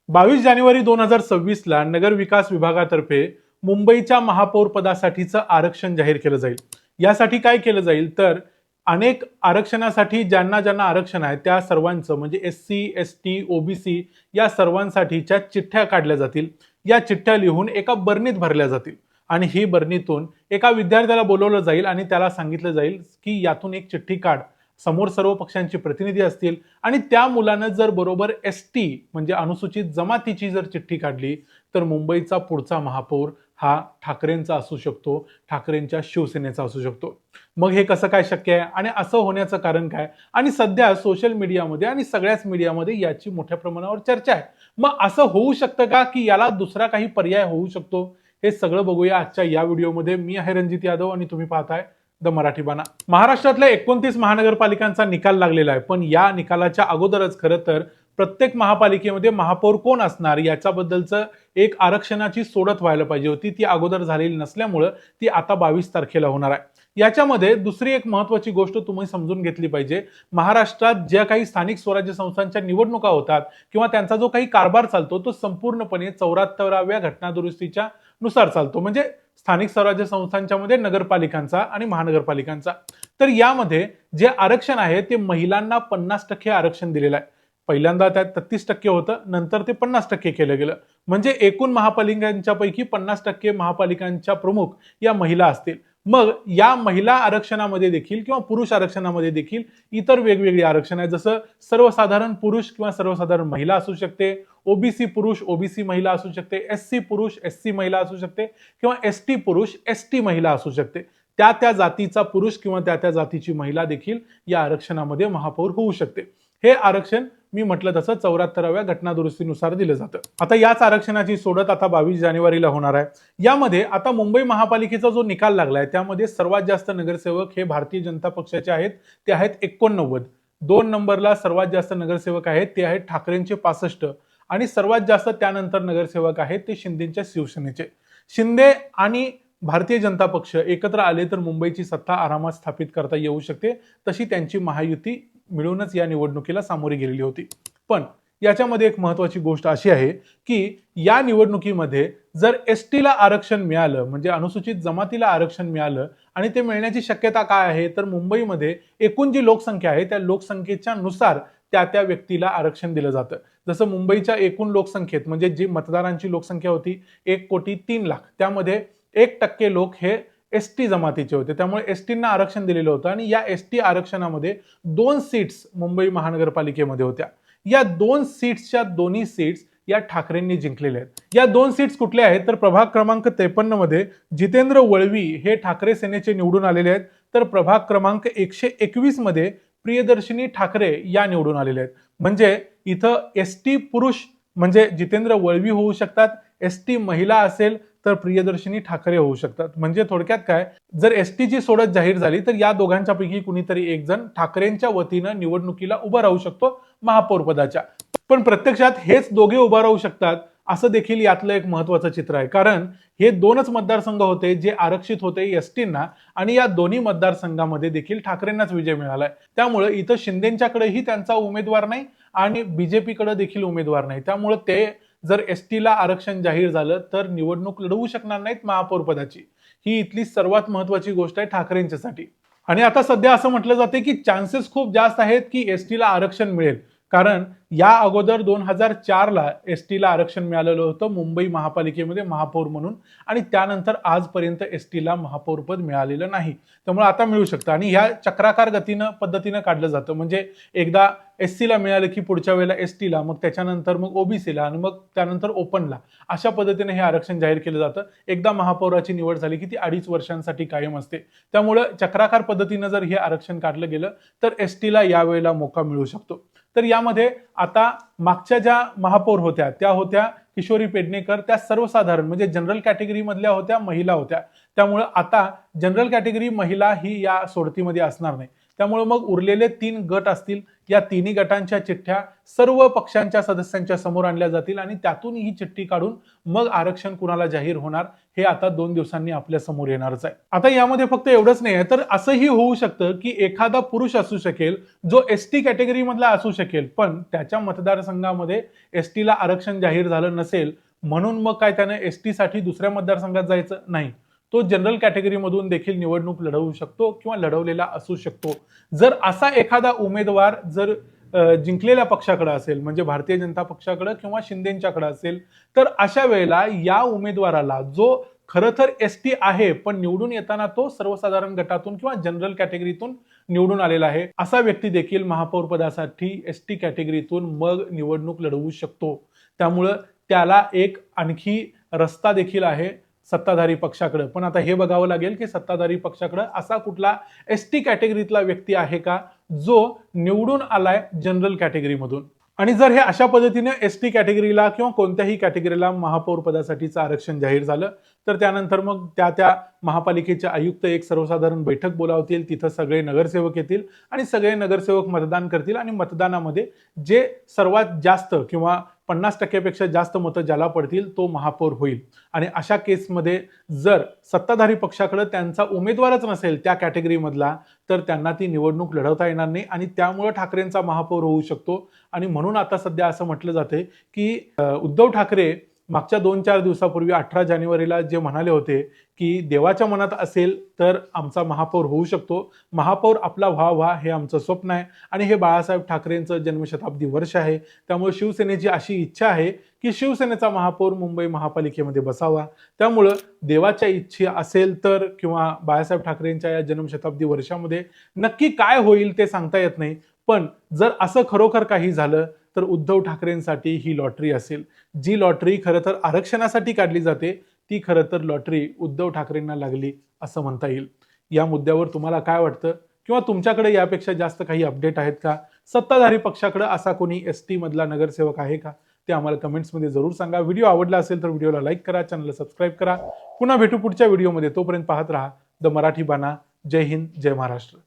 22 जानेवारी 2026 ला नगर विकास विभागातर्फे मुंबईच्या महापौर पदासाठीचं आरक्षण जाहीर केलं जाईल। यासाठी काय केलं जाईल तर अनेक आरक्षणासाठी ज्यांना ज्यांना आरक्षण आहे त्या सर्वांचं म्हणजे SC ST OBC या सर्वांसाठीच्या चिठ्ठ्या काढल्या जातील। या चिठ्ठ्या लिहून एका बरणीत भरल्या जातील आणि ही बरणीतून एका विद्यार्थ्याला बोलवलं जाईल आणि त्याला सांगितलं जाईल की यातून एक चिठ्ठी काढ। समोर सर्व पक्षांचे प्रतिनिधी असतील आणि त्या मुलानं जर बरोबर ST म्हणजे अनुसूचित जमातीची जर चिठ्ठी काढली तर मुंबईचा पुढचा महापौर हा ठाकरेंचा असू शकतो, ठाकरेंच्या शिवसेनेचा असू शकतो। मग हे कसं काय शक्य आहे आणि असं होण्याचं कारण काय? आणि सध्या सोशल मीडियामध्ये आणि सगळ्याच मीडियामध्ये याची मोठ्या प्रमाणावर चर्चा आहे। मग असं होऊ शकतं का की याला दुसरा काही पर्याय होऊ शकतो? हे सगळं बघूया आजच्या या व्हिडिओमध्ये। मी आहे रणजित यादव आणि तुम्ही पाहताय द मराठी बाणा। महाराष्ट्रातल्या 29 महानगरपालिकांचा निकाल लागलेला आहे, पण या निकालाच्या अगोदरच खरं तर प्रत्येक महापालिकेमध्ये महापौर कोण असणार याच्याबद्दलचं एक आरक्षणाची सोडत व्हायला पाहिजे होती। ती अगोदर झालेली नसल्यामुळे ती आता 22 तारखेला होणार आहे। याच्यामध्ये दुसरी एक महत्त्वाची गोष्ट तुम्ही समजून घेतली पाहिजे। महाराष्ट्रात ज्या काही स्थानिक स्वराज्य संस्थांच्या निवडणुका होतात किंवा त्यांचा जो काही कारभार चालतो तो संपूर्णपणे 74व्या घटनादुरुस्तीच्या नुसार चालतो, म्हणजे स्थानिक स्वराज्य संस्थांच्या मध्ये नगरपालिकांचा आणि महानगरपालिकांचा। तर यामध्ये जे आरक्षण आहे ते महिलांना 50% आरक्षण दिलेलं आहे। पहिल्यांदा त्यात 33% होतं, नंतर ते 50% केलं गेलं, म्हणजे एकूण महापालिकांच्या पैकी 50% महापालिकांच्या प्रमुख या महिला असतील। मग या महिला आरक्षणामध्ये देखील किंवा पुरुष आरक्षणामध्ये देखील इतर वेगवेगळी आरक्षण आहे, जसं सर्वसाधारण पुरुष किंवा सर्वसाधारण महिला असू शकते, OBC पुरुष OBC महिला असू शकते, SC पुरुष SC महिला असू शकते किंवा ST पुरुष ST महिला असू शकते। त्या त्या जातीचा पुरुष किंवा त्या त्या जातीची महिला देखील या आरक्षणामध्ये महापौर होऊ शकते। हे आरक्षण मी म्हटलं तसं 74व्या घटनादुरुस्तीनुसार दिलं जातं। आता याच आरक्षणाची सोडत आता 22 जानेवारीला होणार आहे। यामध्ये आता मुंबई महापालिकेचा जो निकाल लागलाय त्यामध्ये सर्वात जास्त नगरसेवक हे भारतीय जनता पक्षाचे आहेत, ते आहेत 89। 2 नंबरला सर्वात जास्त नगरसेवक आहेत ते आहेत ठाकरेंचे 65 आणि सर्वात जास्त त्यानंतर नगरसेवक आहेत ते शिंदेच्या शिवसेनेचे। शिंदे आणि भारतीय जनता पक्ष एकत्र आले तर मुंबईची सत्ता आरामात स्थापित करता येऊ शकते, तशी त्यांची महायुती मिळूनच या निवडणुकीला सामोरी गेलेली होती। पण याच्यामध्ये एक महत्त्वाची गोष्ट अशी आहे की या निवडणुकीमध्ये जर ST ला आरक्षण मिळालं म्हणजे अनुसूचित जमातीला आरक्षण मिळालं आणि ते मिळण्याची शक्यता काय आहे तर मुंबईमध्ये एकूण जी लोकसंख्या आहे त्या लोकसंख्येच्या नुसार त्या त्या व्यक्तीला आरक्षण दिलं जातं। जसं मुंबईच्या एकूण लोकसंख्येत म्हणजे जी मतदारांची लोकसंख्या होती 1,03,00,000, त्यामध्ये 1% लोक हे ST जमातीचे होते, त्यामुळे ST ना आरक्षण दिलेलं होतं आणि या ST आरक्षणामध्ये 2 सीट्स मुंबई महानगरपालिकेमध्ये होत्या। या 2 सीट्सच्या दोन्ही सीट्स या ठाकरेंनी जिंकलेल्या आहेत। या 2 सीट्स कुठल्या आहेत तर प्रभाग क्रमांक 53 मध्ये जितेंद्र वळवी हे ठाकरे सेनेचे निवडून आलेले आहेत, तर प्रभाग क्रमांक 121 मध्ये प्रियदर्शिनी ठाकरे या निवडून आलेले आहेत। म्हणजे इथं ST पुरुष म्हणजे जितेंद्र वळवी होऊ शकतात, ST महिला असेल तर प्रियदर्शिनी ठाकरे होऊ शकतात। म्हणजे थोडक्यात काय, जर ST ची सोडत जाहीर झाली तर या दोघांच्या पैकी कुणीतरी एक जण ठाकरेंच्या वतीनं निवडणुकीला उभा राहू शकतो महापौर पदाच्या। पण प्रत्यक्षात हेच दोघे उभा राहू शकतात असं देखील यातलं एक महत्त्वाचं चित्र आहे, कारण हे 2च मतदारसंघ होते जे आरक्षित होते ST ना आणि या दोन्ही मतदारसंघामध्ये देखील ठाकरेंनाच विजय मिळालाय। त्यामुळे इथं शिंदेंच्याकडेही त्यांचा उमेदवार नाही आणि BJP कडे देखील उमेदवार नाही, त्यामुळे ते जर ST ला आरक्षण जाहीर झालं तर निवडणूक लढवू शकणार नाहीत महापौर पदाची। ही इथली सर्वात महत्त्वाची गोष्ट आहे ठाकरेंच्यासाठी। आणि आता सध्या असं म्हटलं जाते की चान्सेस खूप जास्त आहेत की ST ला आरक्षण मिळेल, कारण या अगोदर 2004 ला ST ला आरक्षण मिळालेलं होतं मुंबई महापालिकेमध्ये महापौर म्हणून आणि त्यानंतर आजपर्यंत ST ला महापौर पद मिळालेलं नाही। त्यामुळे आता मिळू शकतं आणि ह्या चक्राकार पद्धतीनं काढलं जातं, म्हणजे एकदा SC ला मिळालं की पुढच्या वेळेला ST ला, मग त्याच्यानंतर मग OBC ला आणि मग त्यानंतर ओपनला, अशा पद्धतीने हे आरक्षण जाहीर केलं जातं। एकदा महापौराची निवड झाली की ती 2.5 वर्षांसाठी कायम असते। त्यामुळे चक्राकार पद्धतीनं जर हे आरक्षण काढलं गेलं तर ST ला यावेळेला मोका मिळू शकतो। तर यामध्ये आता मागच्या ज्या महापौर होत्या त्या होत्या किशोरी पेडणेकर, त्या सर्वसाधारण म्हणजे जनरल कॅटेगरी मधल्या होत्या, महिला होत्या। त्यामुळे आता जनरल कॅटेगरी महिला ही या सोडतीमध्ये असणार नाही। त्यामुळे मग उरलेले 3 गट असतील या तिन्ही गटांच्या चिठ्ठ्या सर्व पक्षांच्या सदस्यांच्या समोर आणल्या जातील आणि त्यातून ही चिठ्ठी काढून मग आरक्षण कुणाला जाहीर होणार हे आता 2 दिवसांनी आपल्या समोर येणारच आहे. आता यामध्ये फक्त एवढंच नाही तर असंही होऊ शकतं की एखादा पुरुष असू शकेल जो एसटी कॅटेगरी मधला असू शकेल, पण त्याच्या मतदारसंघामध्ये एसटीला आरक्षण जाहीर झालं नसेल म्हणून मग काय त्याने एसटी साठी दुसऱ्या मतदारसंघात जायचं नाही. तो जनरल कॅटेगरीमधून देखील निवडणूक लढवू शकतो किंवा लढवलेला असू शकतो. जर असा एखादा उमेदवार जर जिंकलेल्या पक्षाकडे असेल म्हणजे भारतीय जनता पक्षाकडे किंवा शिंदेच्याकडे असेल तर अशा वेळेला या उमेदवाराला जो खरं तर एसटी आहे पण निवडून येताना तो सर्वसाधारण गटातून किंवा जनरल कॅटेगरीतून निवडून आलेला आहे असा व्यक्ती देखील महापौर पदासाठी एसटी कॅटेगरीतून मग निवडणूक लढवू शकतो. त्यामुळं त्याला एक आणखी रस्ता देखील आहे सत्ताधारी पक्षाकडे. पण आता हे बघावं लागेल की सत्ताधारी पक्षाकडे असा कुठला एसटी कॅटेगरीतला व्यक्ती आहे का जो निवडून आलाय जनरल कॅटेगरीमधून. आणि जर हे अशा पद्धतीने एसटी कॅटेगरीला किंवा कोणत्याही कॅटेगरीला महापौर पदासाठीचं आरक्षण जाहीर झालं तर त्यानंतर मग त्या महापालिकेचे आयुक्त एक सर्वसाधारण बैठक बोलावतील, तिथं सगळे नगरसेवक येतील आणि सगळे नगरसेवक मतदान करतील आणि मतदानामध्ये जे सर्वात जास्त किंवा 50% जास्त मतं ज्याला पडतील तो महापौर होईल. आणि अशा केसमध्ये जर सत्ताधारी पक्षाकडे त्यांचा उमेदवारच नसेल त्या कॅटेगरीमधला तर त्यांना ती निवडणूक लढवता येणार नाही आणि त्यामुळे ठाकरेंचा महापौर होऊ शकतो. आणि म्हणून आता सध्या असं म्हटलं जाते की उद्धव ठाकरे मागच्या 2-4 दिवसापूर्वी 18 जानेवारीला जे म्हणाले होते की देवाच्या मनात असेल तर आमचा महापौर होऊ शकतो, महापौर आपला व्हा हे आमचं स्वप्न आहे आणि हे बाळासाहेब ठाकरेंचं जन्मशताब्दी वर्ष आहे. त्यामुळे शिवसेनेची अशी इच्छा आहे की शिवसेनेचा महापौर मुंबई महापालिकेमध्ये बसावा. त्यामुळं देवाच्या इच्छा असेल तर किंवा बाळासाहेब ठाकरेंच्या या जन्मशताब्दी वर्षामध्ये नक्की काय होईल ते सांगता येत नाही. पण जर असं खरोखर काही झालं तर उद्धव ठाकरेंसाठी ही लॉटरी असेल. जी लॉटरी खरं तर आरक्षणासाठी काढली जाते ती खरं तर लॉटरी उद्धव ठाकरेंना लागली असं म्हणता येईल. या मुद्द्यावर तुम्हाला काय वाटतं किंवा तुमच्याकडे यापेक्षा जास्त काही अपडेट आहेत का? सत्ताधारी पक्षाकडे असा कोणी एसटी मधला नगरसेवक आहे का? ते आम्हाला कमेंट्समध्ये जरूर सांगा. व्हिडिओ आवडला असेल तर व्हिडिओला लाईक करा, चॅनलला सबस्क्राईब करा. पुन्हा भेटू पुढच्या व्हिडिओमध्ये. तोपर्यंत पाहत राहा द मराठी बाणा. जय हिंद, जय महाराष्ट्र.